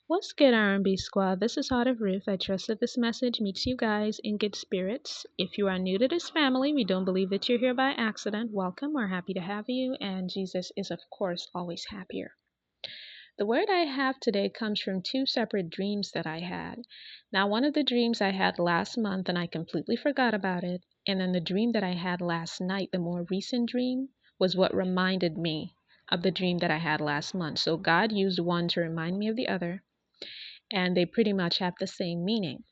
What's good, R&B Squad? This is Heart of Ruth. I trust that this message meets you guys in good spirits. If you are new to this family, we don't believe that you're here by accident. Welcome. We're happy to have you, and Jesus is, of course, always happier. The word I have today comes from two separate dreams that I had. Now, one of the dreams I had last month, and I completely forgot about it. And then the dream that I had last night, the more recent dream, was what reminded me of the dream that I had last month. So God used one to remind me of the other, and they pretty much have the same meaning.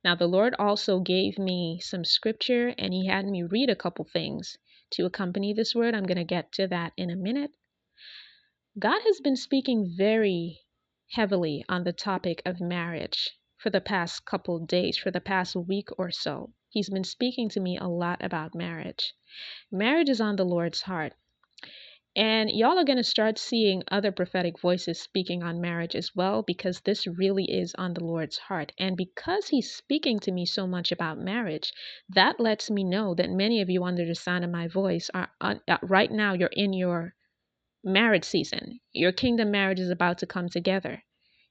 Now, the Lord also gave me some scripture, and He had me read a couple things to accompany this word. I'm going to get to that in a minute. God has been speaking very heavily on the topic of marriage for the past couple days, for the past week or so. He's been speaking to me a lot about marriage. Marriage is on the Lord's heart. And y'all are going to start seeing other prophetic voices speaking on marriage as well, because this really is on the Lord's heart. And because He's speaking to me so much about marriage, that lets me know that many of you under the sound of my voice are right now, you're in your marriage season. Your kingdom marriage is about to come together.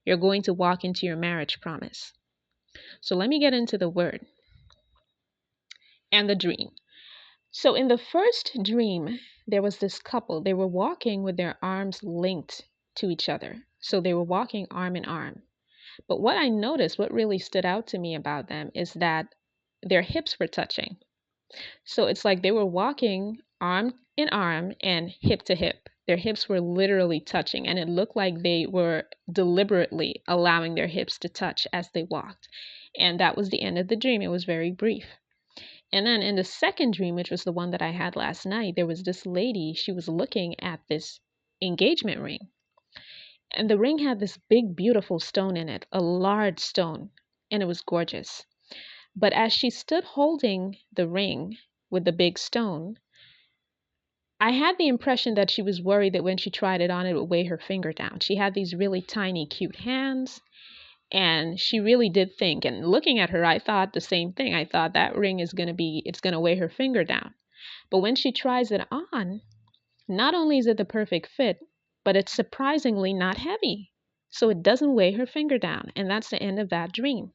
You're going to walk into your marriage promise. So let me get into the word and the dream. So in the first dream, there was this couple. They were walking with their arms linked to each other. So they were walking arm in arm. But what I noticed, what really stood out to me about them, is that their hips were touching. So it's like they were walking arm in arm and hip to hip. Their hips were literally touching, and it looked like they were deliberately allowing their hips to touch as they walked. And that was the end of the dream. It was very brief. And then in the second dream, which was the one that I had last night, there was this lady. She was looking at this engagement ring. And the ring had this big, beautiful stone in it, a large stone, and it was gorgeous. But as she stood holding the ring with the big stone, I had the impression that she was worried that when she tried it on, it would weigh her finger down. She had these really tiny, cute hands, and she really did think, and looking at her, I thought the same thing. I thought that ring is it's going to weigh her finger down. But when she tries it on, not only is it the perfect fit, but it's surprisingly not heavy. So it doesn't weigh her finger down. And that's the end of that dream.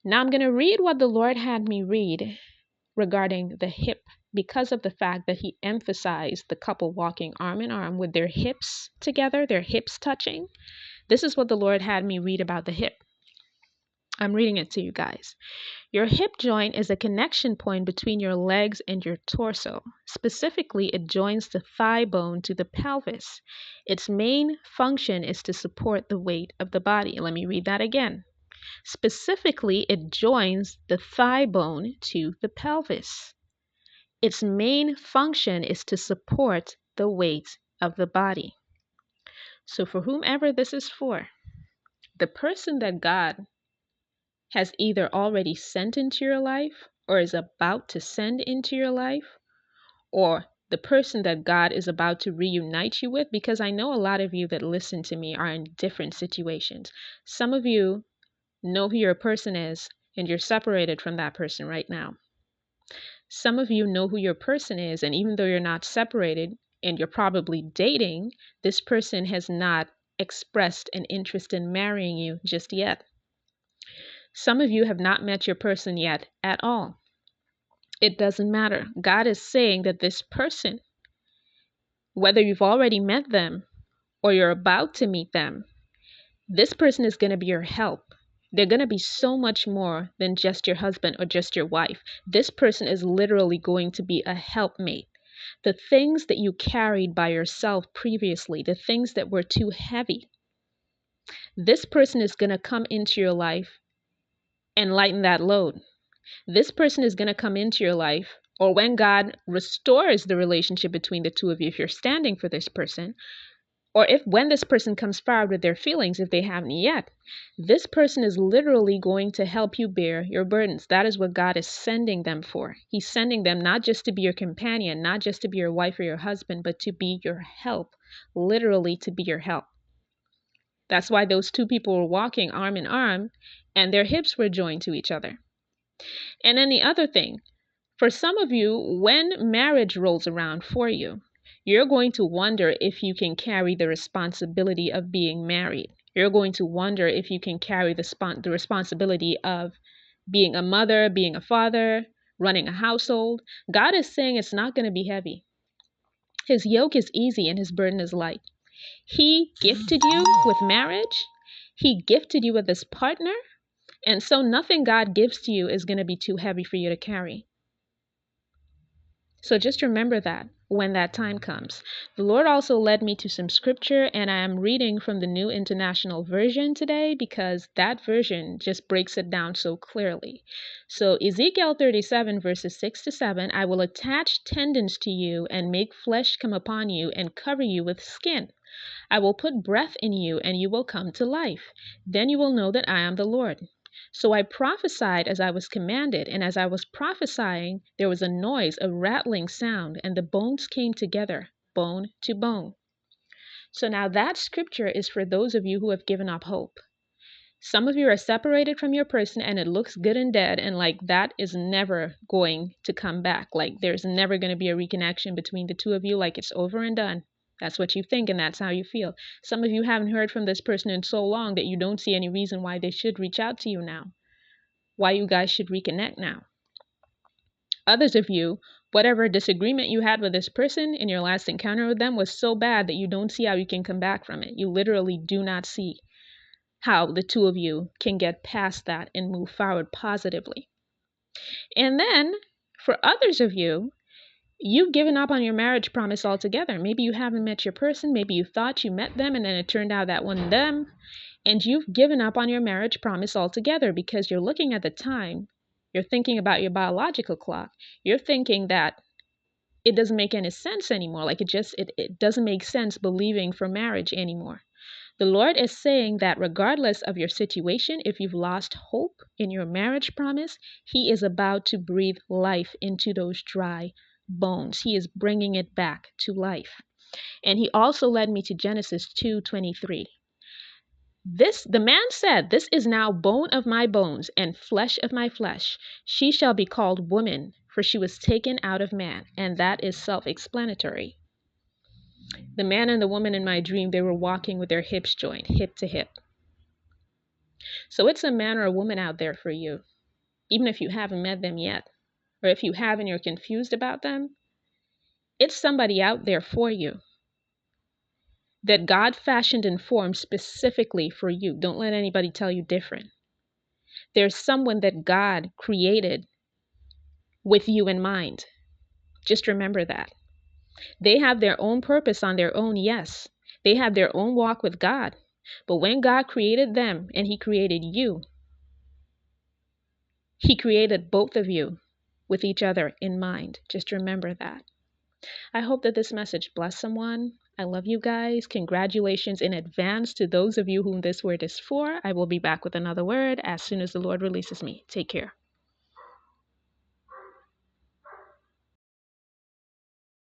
Now I'm going to read what the Lord had me read regarding the hip, because of the fact that He emphasized the couple walking arm in arm with their hips together, their hips touching. This is what the Lord had me read about the hip. I'm reading it to you guys. Your hip joint is a connection point between your legs and your torso. Specifically, it joins the thigh bone to the pelvis. Its main function is to support the weight of the body. Let me read that again. Specifically, it joins the thigh bone to the pelvis. Its main function is to support the weight of the body. So for whomever this is for, the person that God has either already sent into your life or is about to send into your life, or the person that God is about to reunite you with, because I know a lot of you that listen to me are in different situations. Some of you know who your person is and you're separated from that person right now. Some of you know who your person is, and even though you're not separated and you're probably dating, this person has not expressed an interest in marrying you just yet. Some of you have not met your person yet at all. It doesn't matter. God is saying that this person, whether you've already met them or you're about to meet them, this person is going to be your help. They're going to be so much more than just your husband or just your wife. This person is literally going to be a helpmate. The things that you carried by yourself previously, the things that were too heavy, this person is going to come into your life and lighten that load. This person is going to come into your life, or when God restores the relationship between the two of you, if you're standing for this person, or when this person comes forward with their feelings, if they haven't yet, this person is literally going to help you bear your burdens. That is what God is sending them for. He's sending them not just to be your companion, not just to be your wife or your husband, but to be your help, literally to be your help. That's why those two people were walking arm in arm and their hips were joined to each other. And then the other thing, for some of you, when marriage rolls around for you, you're going to wonder if you can carry the responsibility of being married. You're going to wonder if you can carry the responsibility of being a mother, being a father, running a household. God is saying it's not going to be heavy. His yoke is easy and his burden is light. He gifted you with marriage. He gifted you with this partner. And so nothing God gives to you is going to be too heavy for you to carry. So just remember that when that time comes. The Lord also led me to some scripture, and I am reading from the New International Version today because that version just breaks it down so clearly. So Ezekiel 37 verses 6-7, I will attach tendons to you and make flesh come upon you and cover you with skin. I will put breath in you and you will come to life. Then you will know that I am the Lord. So I prophesied as I was commanded, and as I was prophesying, there was a noise, a rattling sound, and the bones came together, bone to bone. So now that scripture is for those of you who have given up hope. Some of you are separated from your person and it looks good and dead, and like that is never going to come back. Like there's never going to be a reconnection between the two of you, like it's over and done. That's what you think and that's how you feel. Some of you haven't heard from this person in so long that you don't see any reason why they should reach out to you now, why you guys should reconnect now. Others of you, whatever disagreement you had with this person in your last encounter with them was so bad that you don't see how you can come back from it. You literally do not see how the two of you can get past that and move forward positively. And then for others of you, you've given up on your marriage promise altogether. Maybe you haven't met your person. Maybe you thought you met them and then it turned out that wasn't them. And you've given up on your marriage promise altogether because you're looking at the time. You're thinking about your biological clock. You're thinking that it doesn't make any sense anymore. Like it doesn't make sense believing for marriage anymore. The Lord is saying that regardless of your situation, if you've lost hope in your marriage promise, He is about to breathe life into those dry bones. He is bringing it back to life. And He also led me to Genesis 2:23. The man said, "This is now bone of my bones and flesh of my flesh. She shall be called woman, for she was taken out of man." And that is self-explanatory. The man and the woman in my dream, they were walking with their hips joined, hip to hip. So it's a man or a woman out there for you, even if you haven't met them yet, or if you have and you're confused about them. It's somebody out there for you that God fashioned and formed specifically for you. Don't let anybody tell you different. There's someone that God created with you in mind. Just remember that. They have their own purpose on their own, yes. They have their own walk with God. But when God created them and He created you, He created both of you with each other in mind. Just remember that. I hope that this message blessed someone. I love you guys. Congratulations in advance to those of you whom this word is for. I will be back with another word as soon as the Lord releases me. Take care.